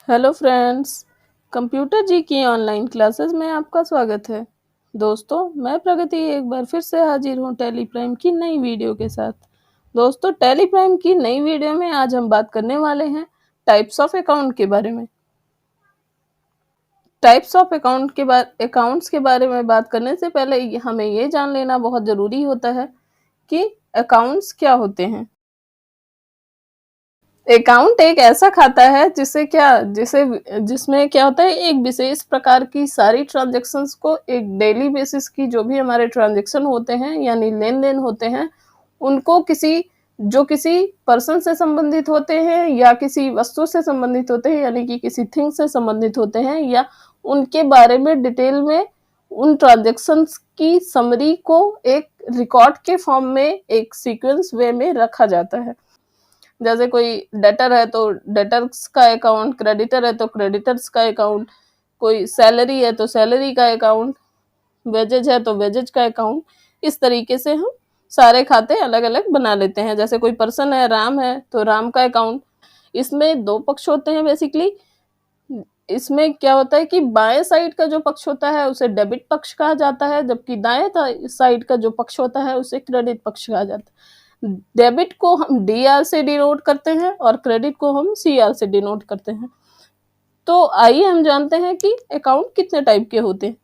Hello friends, computer जी की online classes में आपका स्वागत है। दोस्तों, मैं प्रगति एक बार फिर से हाजिर हूँ टैली प्राइम की नई वीडियो के साथ। दोस्तों, टैली प्राइम की नई वीडियो में आज हम बात करने वाले हैं टाइप्स ऑफ अकाउंट के बारे में। टाइप्स ऑफ अकाउंट्स के बारे में बात करने से पहले हमें ये जान लेना बहुत ज़रूरी होता है कि अकाउंट्स क्या होते हैं। अकाउंट एक ऐसा खाता है जिसमें क्या होता है, एक विशेष प्रकार की सारी ट्रांजैक्शंस को, एक डेली बेसिस की जो भी हमारे ट्रांजैक्शन होते हैं यानी लेन देन होते हैं, उनको किसी पर्सन से संबंधित होते हैं या किसी वस्तु से संबंधित होते हैं यानी कि किसी थिंग से संबंधित होते हैं, या उनके बारे में डिटेल में उन ट्रांजैक्शंस की समरी को एक रिकॉर्ड के फॉर्म में एक सीक्वेंस वे में रखा जाता है। जैसे कोई डेटर है तो डेटर्स का अकाउंट, क्रेडिटर है तो क्रेडिटर्स का अकाउंट, कोई सैलरी है तो सैलरी का अकाउंट, वेजेज है तो वेजेज का अकाउंट। इस तरीके से हम सारे खाते अलग अलग बना लेते हैं। जैसे कोई पर्सन है, राम है तो राम का अकाउंट। इसमें दो पक्ष होते हैं बेसिकली। इसमें क्या होता है कि बाएं साइड का जो पक्ष होता है उसे डेबिट पक्ष कहा जाता है, जबकि दाएं साइड का जो पक्ष होता है उसे क्रेडिट पक्ष कहा जाता है। डेबिट को हम डी से डिनोट करते हैं और क्रेडिट को हम सी से डिनोट करते हैं। तो आइए हम जानते हैं कि अकाउंट कितने टाइप के होते हैं।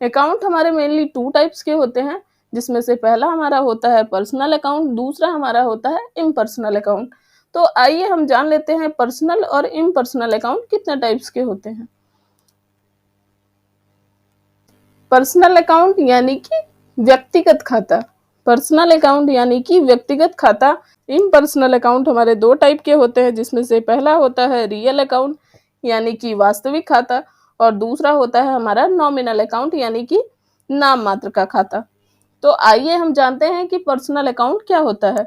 अकाउंट हमारे मेनली टू टाइप्स के होते हैं, जिसमें से पहला हमारा होता है पर्सनल अकाउंट, दूसरा हमारा होता है इम्पर्सनल अकाउंट। तो आइए हम जान लेते हैं पर्सनल और इम्पर्सनल अकाउंट कितने टाइप्स के होते हैं। पर्सनल अकाउंट यानी कि व्यक्तिगत खाता, पर्सनल अकाउंट यानी कि व्यक्तिगत खाता। इम्पर्सनल अकाउंट हमारे दो टाइप के होते हैं, जिसमें से पहला होता है रियल अकाउंट यानी कि वास्तविक खाता, और दूसरा होता है हमारा नॉमिनल अकाउंट यानी कि नाम मात्र का खाता। तो आइए हम जानते हैं कि पर्सनल अकाउंट क्या होता है।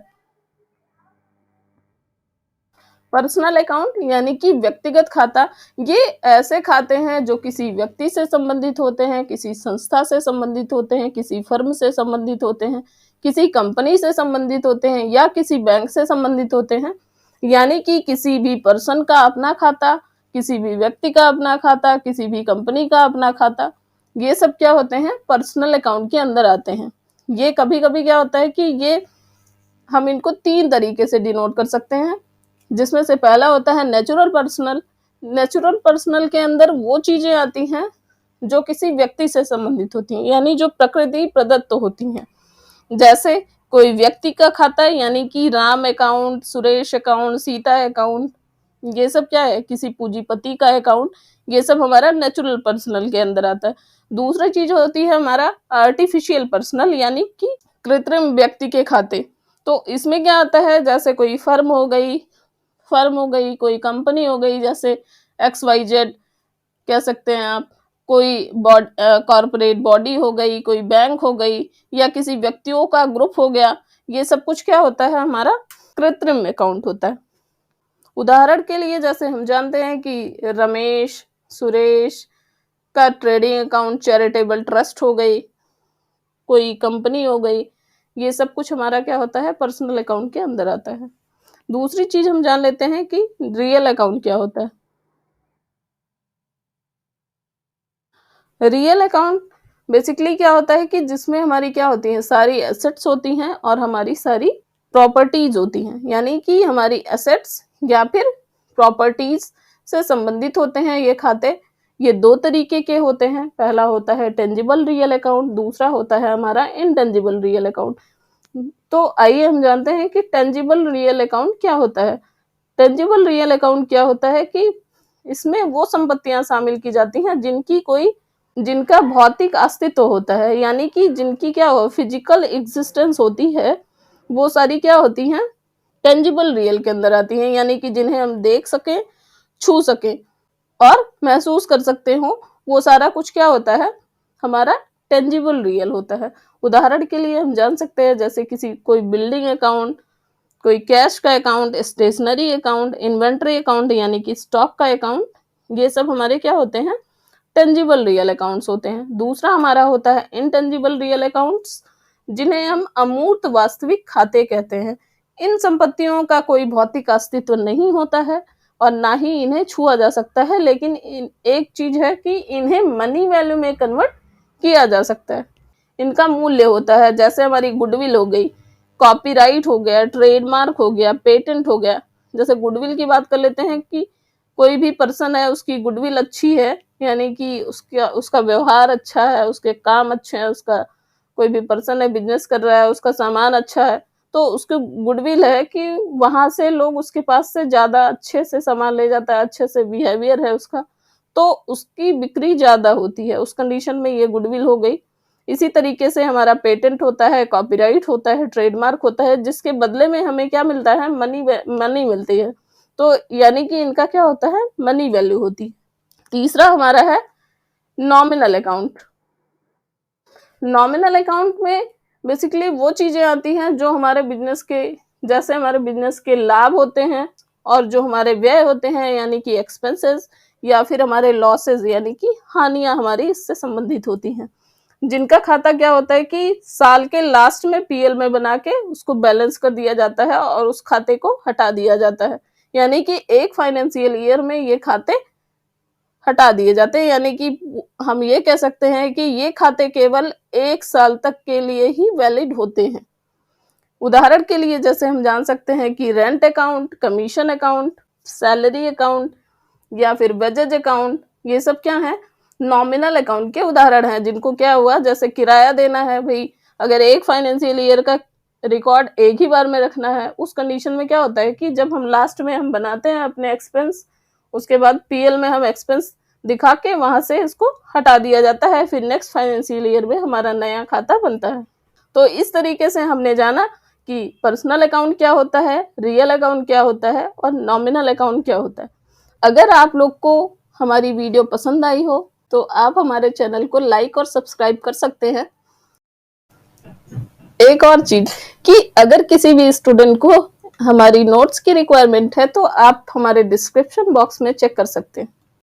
पर्सनल अकाउंट यानी कि व्यक्तिगत खाता, ये ऐसे खाते हैं जो किसी व्यक्ति से संबंधित होते हैं, किसी संस्था से संबंधित होते हैं, किसी फर्म से संबंधित होते हैं, किसी कंपनी से संबंधित होते हैं या किसी बैंक से संबंधित होते हैं। यानी कि किसी भी पर्सन का अपना खाता, किसी भी व्यक्ति का अपना खाता, किसी भी कंपनी का अपना खाता, ये सब क्या होते हैं, पर्सनल अकाउंट के अंदर आते हैं। ये कभी कभी क्या होता है कि ये हम इनको तीन तरीके से डिनोट कर सकते हैं, जिसमें से पहला होता है नेचुरल पर्सनल। नेचुरल पर्सनल के अंदर वो चीजें आती हैं जो किसी व्यक्ति से संबंधित होती हैं, यानी जो प्रकृति प्रदत्त होती हैं। जैसे कोई व्यक्ति का खाता है यानी कि Ram account, Suresh account, Sita account, ये सब क्या है, किसी पूंजीपति का अकाउंट, ये सब हमारा नेचुरल पर्सनल के अंदर आता है। दूसरी चीज होती है हमारा आर्टिफिशियल पर्सनल यानी कि कृत्रिम व्यक्ति के खाते। तो इसमें क्या आता है, जैसे कोई फर्म हो गई, कोई कंपनी हो गई, जैसे XYZ कह सकते हैं आप, कोई कॉर्पोरेट बॉडी हो गई, कोई बैंक हो गई, या किसी व्यक्तियों का ग्रुप हो गया। ये सब कुछ क्या होता है, हमारा कृत्रिम अकाउंट होता है। उदाहरण के लिए जैसे हम जानते हैं कि रमेश, सुरेश का ट्रेडिंग अकाउंट चैरिटेबल ट्रस्ट हो गई, कोई कंपनी हो गई, ये सब कुछ हमारा क्या होता है, पर्सनल अकाउंट के अंदर आता है। दूसरी चीज हम जान लेते हैं कि रियल अकाउंट क्या होता है। रियल अकाउंट बेसिकली क्या होता है कि जिसमें हमारी क्या होती है, सारी एसेट्स होती हैं और हमारी सारी प्रॉपर्टीज होती हैं। यानी कि हमारी एसेट्स या फिर प्रॉपर्टीज से संबंधित होते हैं ये खाते। ये दो तरीके के होते हैं, पहला होता है टेंजिबल रियल अकाउंट, दूसरा होता है हमारा इनटेंजिबल रियल अकाउंट। तो आइए हम जानते हैं कि टेंजिबल रियल अकाउंट क्या होता है। टेंजिबल रियल अकाउंट क्या होता है कि इसमें वो संपत्तियां शामिल की जाती हैं जिनका भौतिक अस्तित्व होता है, यानी कि जिनकी क्या हो, फिजिकल एग्जिस्टेंस होती है। वो सारी क्या होती हैं, टेंजिबल रियल के अंदर आती हैं, यानी कि जिन्हें हम देख सकें, छू सकें और महसूस कर सकते हो। वो सारा कुछ क्या होता है, हमारा टेंजिबल रियल होता है। उदाहरण के लिए हम जान सकते हैं, जैसे कोई बिल्डिंग अकाउंट, कोई कैश का account, stationery account, inventory account यानी कि स्टॉक का अकाउंट, ये सब हमारे क्या होते हैं, टेंजिबल रियल अकाउंट्स होते हैं। दूसरा हमारा होता है इनटेंजिबल रियल अकाउंट्स, जिन्हें हम अमूर्त वास्तविक खाते कहते हैं। इन संपत्तियों का कोई भौतिक अस्तित्व नहीं होता है और ना ही इन्हें छुआ जा सकता है, लेकिन एक चीज है कि इन्हें मनी वैल्यू में कन्वर्ट किया जा सकता है। इनका मूल्य होता है, जैसे हमारी गुडविल हो गई, कॉपीराइट हो गया, ट्रेडमार्क हो गया, पेटेंट हो गया। जैसे गुडविल की बात कर लेते हैं कि कोई भी पर्सन है, उसकी गुडविल अच्छी है, यानी कि उसका व्यवहार अच्छा है, उसके काम अच्छे हैं, उसका कोई भी पर्सन है बिजनेस कर रहा है, उसका सामान अच्छा है, तो उसकी गुडविल है कि वहां से लोग उसके पास से ज्यादा अच्छे से सामान ले जाता है, अच्छे से बिहेवियर है उसका, तो उसकी बिक्री ज्यादा होती है। उस कंडीशन में ये गुडविल हो गई। इसी तरीके से हमारा पेटेंट होता है, कॉपीराइट होता है, ट्रेडमार्क होता है, जिसके बदले में हमें क्या मिलता है, मनी मिलती है। तो यानी कि इनका क्या होता है, मनी वैल्यू होती है। तीसरा हमारा है नॉमिनल अकाउंट। नॉमिनल अकाउंट में बेसिकली वो चीजें आती हैं जो हमारे बिजनेस के, जैसे हमारे बिजनेस के लाभ होते हैं और जो हमारे व्यय होते हैं यानी कि एक्सपेंसेस, या फिर हमारे लॉसेस यानी कि हानियां हमारी इससे संबंधित होती हैं, जिनका खाता क्या होता है कि साल के लास्ट में पीएल में बना के उसको बैलेंस कर दिया जाता है और उस खाते को हटा दिया जाता है। यानी कि एक फाइनेंशियल ईयर में ये खाते हटा दिए जाते हैं, यानी कि हम ये कह सकते हैं कि ये खाते केवल 1 साल तक के लिए ही वैलिड होते हैं। उदाहरण के लिए जैसे हम जान सकते हैं कि rent account, commission account, salary account या फिर वेजेज अकाउंट, ये सब क्या है, नॉमिनल अकाउंट के उदाहरण हैं, जिनको क्या हुआ, जैसे किराया देना है भाई, अगर एक फाइनेंशियल ईयर का रिकॉर्ड एक ही बार में रखना है, उस कंडीशन में क्या होता है कि जब हम लास्ट में हम बनाते हैं अपने एक्सपेंस, उसके बाद पीएल में हम एक्सपेंस दिखा के वहां से इसको हटा दिया जाता है, फिर नेक्स्ट फाइनेंशियल ईयर में हमारा नया खाता बनता है। तो इस तरीके से हमने जाना कि पर्सनल अकाउंट क्या होता है, रियल अकाउंट क्या होता है और नॉमिनल अकाउंट क्या होता है। अगर आप लोग को हमारी वीडियो पसंद आई हो तो आप हमारे चैनल को लाइक और सब्सक्राइब कर सकते हैं। एक और चीज कि अगर किसी भी स्टूडेंट को हमारी नोट्स की रिक्वायरमेंट है तो आप हमारे डिस्क्रिप्शन बॉक्स में चेक कर सकते हैं।